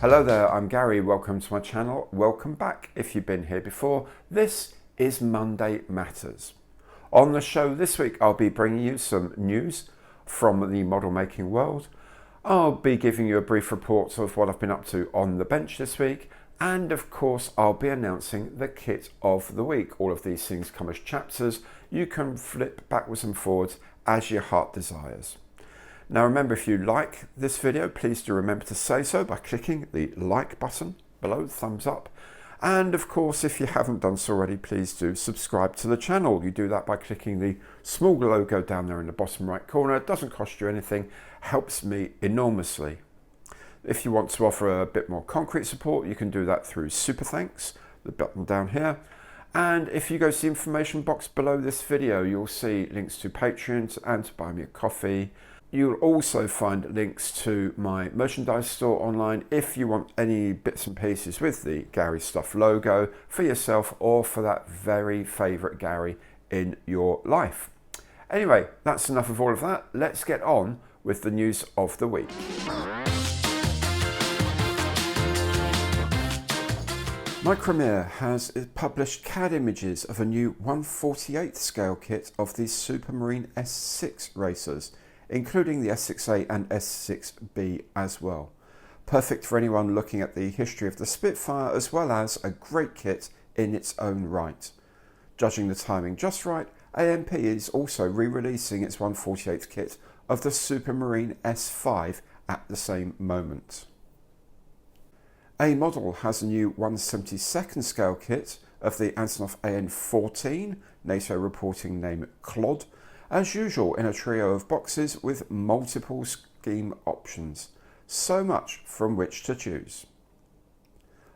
Hello there, I'm Gary. Welcome to my channel. Welcome back if you've been here before. This is Monday Matters. On the show this week, I'll be bringing you some news from the model making world. I'll be giving you a brief report of what I've been up to on the bench this week. And of course, I'll be announcing the kit of the week. All of these things come as chapters. You can flip backwards and forwards as your heart desires. Now remember, if you like this video, please do remember to say so by clicking the like button below, thumbs up. And of course, if you haven't done so already, please do subscribe to the channel. You do that by clicking the small logo down there in the bottom right corner. It doesn't cost you anything, helps me enormously. If you want to offer a bit more concrete support, you can do that through Super Thanks, the button down here. And if you go to the information box below this video, you'll see links to Patreon and to buy me a coffee. You'll also find links to my merchandise store online if you want any bits and pieces with the Gary Stuff logo for yourself or for that very favourite Gary in your life. Anyway, that's enough of all of that. Let's get on with the news of the week. Micromeer has published CAD images of a new 1/48th scale kit of the Supermarine S6 racers, including the S6A and S6B as well. Perfect for anyone looking at the history of the Spitfire, as well as a great kit in its own right. Judging the timing just right, AMP is also re-releasing its 1/48th kit of the Supermarine S5 at the same moment. A model has a new 1/72nd scale kit of the Antonov AN-14, NATO reporting name Clod, as usual in a trio of boxes with multiple scheme options, so much from which to choose.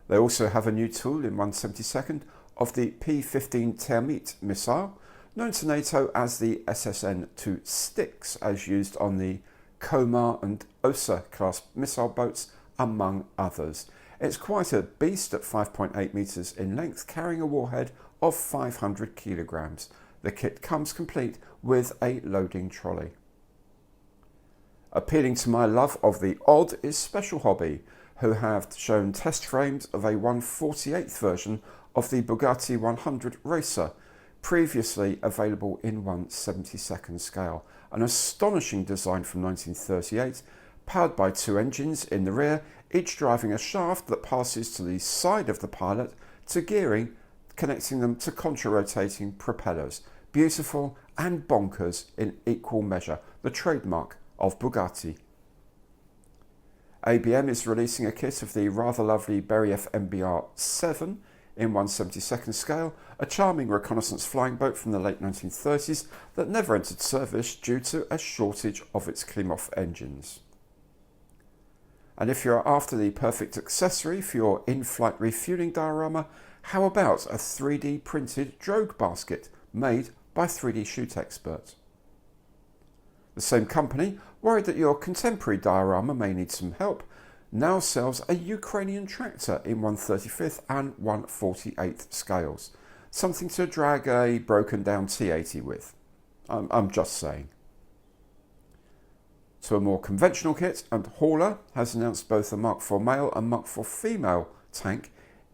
They also have a new tool in 1/72nd of the P-15 Termite missile, known to NATO as the SSN-2 Styx, as used on the Komar and Osa class missile boats, among others. It's quite a beast at 5.8 metres in length, carrying a warhead of 500 kilograms. The kit comes complete with a loading trolley. Appealing to my love of the odd is Special Hobby, who have shown test frames of a 1/48th version of the Bugatti 100 Racer, previously available in 1/72nd scale. An astonishing design from 1938, powered by two engines in the rear, each driving a shaft that passes to the side of the pilot to gearing, connecting them to contra-rotating propellers. Beautiful and bonkers in equal measure, the trademark of Bugatti. ABM is releasing a kit of the rather lovely Beriev MBR-7 in 1/72nd scale, a charming reconnaissance flying boat from the late 1930s that never entered service due to a shortage of its Klimov engines. And if you're after the perfect accessory for your in-flight refueling diorama, how about a 3D printed drogue basket made by 3D Shoot Expert? The same company, worried that your contemporary diorama may need some help, now sells a Ukrainian tractor in 1/35th and 1/48th scales. Something to drag a broken down T80 with. I'm just saying. To a more conventional kit, and Hauler has announced both a Mark IV male and Mark IV female tank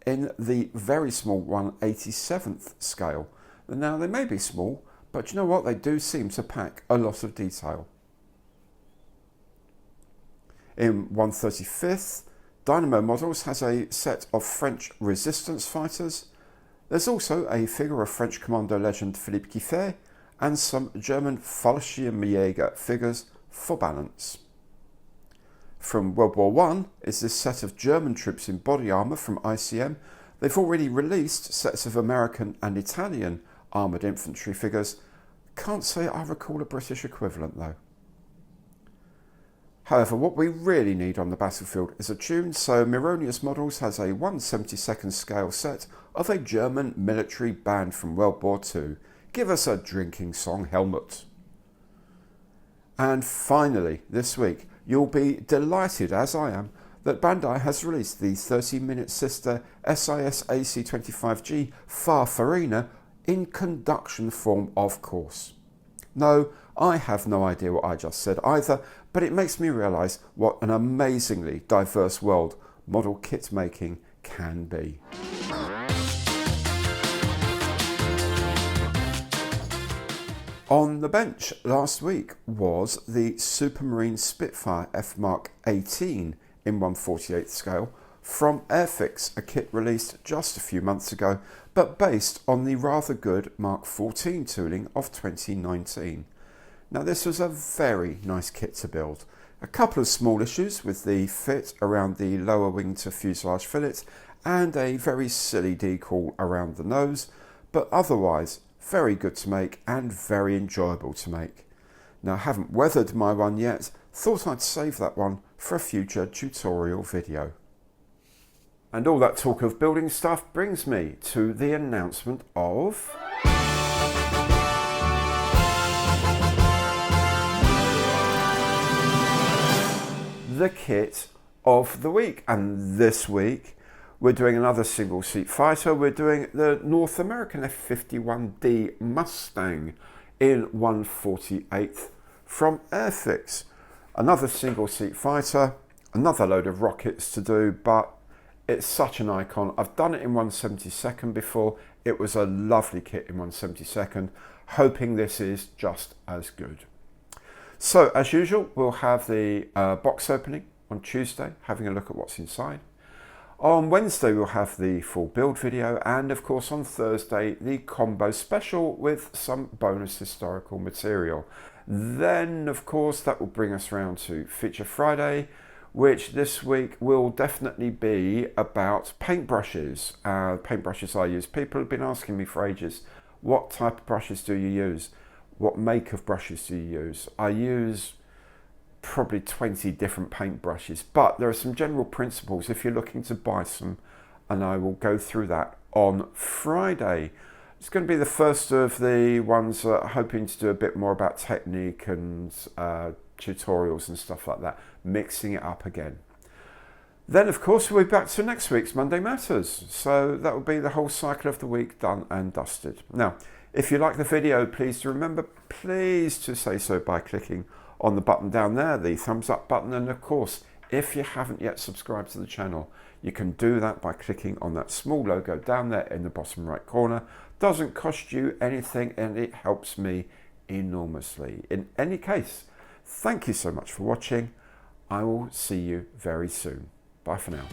in the very small 1/87th scale. Now they may be small, but you know what, they do seem to pack a lot of detail. In 1/35th, Dynamo Models has a set of French resistance fighters. There's also a figure of French commando legend Philippe Kiffé and some German Fallschirmjäger figures for balance. From World War I is this set of German troops in body armour from ICM. They've already released sets of American and Italian armoured infantry figures. Can't say I recall a British equivalent though. However, what we really need on the battlefield is a tune, so Mironius Models has a 1/72nd scale set of a German military band from World War II. Give us a drinking song, Helmut. And finally, this week, you'll be delighted, as I am, that Bandai has released the 30-minute sister SIS AC25G Farfarina in conduction form, of course. No, I have no idea what I just said either, but it makes me realise what an amazingly diverse world model kit making can be. On the bench last week was the Supermarine Spitfire F Mark 18 in 1/48 scale from Airfix, a kit released just a few months ago, but based on the rather good Mark 14 tooling of 2019. Now this was a very nice kit to build. A couple of small issues with the fit around the lower wing to fuselage fillet and a very silly decal around the nose, but otherwise very good to make and very enjoyable to make. Now I haven't weathered my one yet, thought I'd save that one for a future tutorial video. And all that talk of building stuff brings me to the announcement of the kit of the week. And this week we're doing another single seat fighter. We're doing the North American F-51D Mustang in 1/48 from Airfix. Another single seat fighter, another load of rockets to do, but it's such an icon. I've done it in 1/72 before. It was a lovely kit in 1/72, hoping this is just as good. So as usual, we'll have the box opening on Tuesday, having a look at what's inside. On Wednesday, we'll have the full build video, and of course on Thursday, the combo special with some bonus historical material. Then, of course, that will bring us round to Feature Friday, which this week will definitely be about paintbrushes. Paintbrushes I use. People have been asking me for ages, what type of brushes do you use? What make of brushes do you use? I use probably 20 different paint brushes, but there are some general principles if you're looking to buy some, and I will go through that on Friday. It's going to be the first of the ones that are hoping to do a bit more about technique and tutorials and stuff like that, mixing it up again. Then of course we'll be back to next week's Monday Matters, so that will be the whole cycle of the week done and dusted. Now if you like the video, please remember to say so by clicking on the button down there, the thumbs up button, and of course if you haven't yet subscribed to the channel, you can do that by clicking on that small logo down there in the bottom right corner. Doesn't cost you anything and it helps me enormously. In any case, thank you so much for watching. I will see you very soon. Bye for now.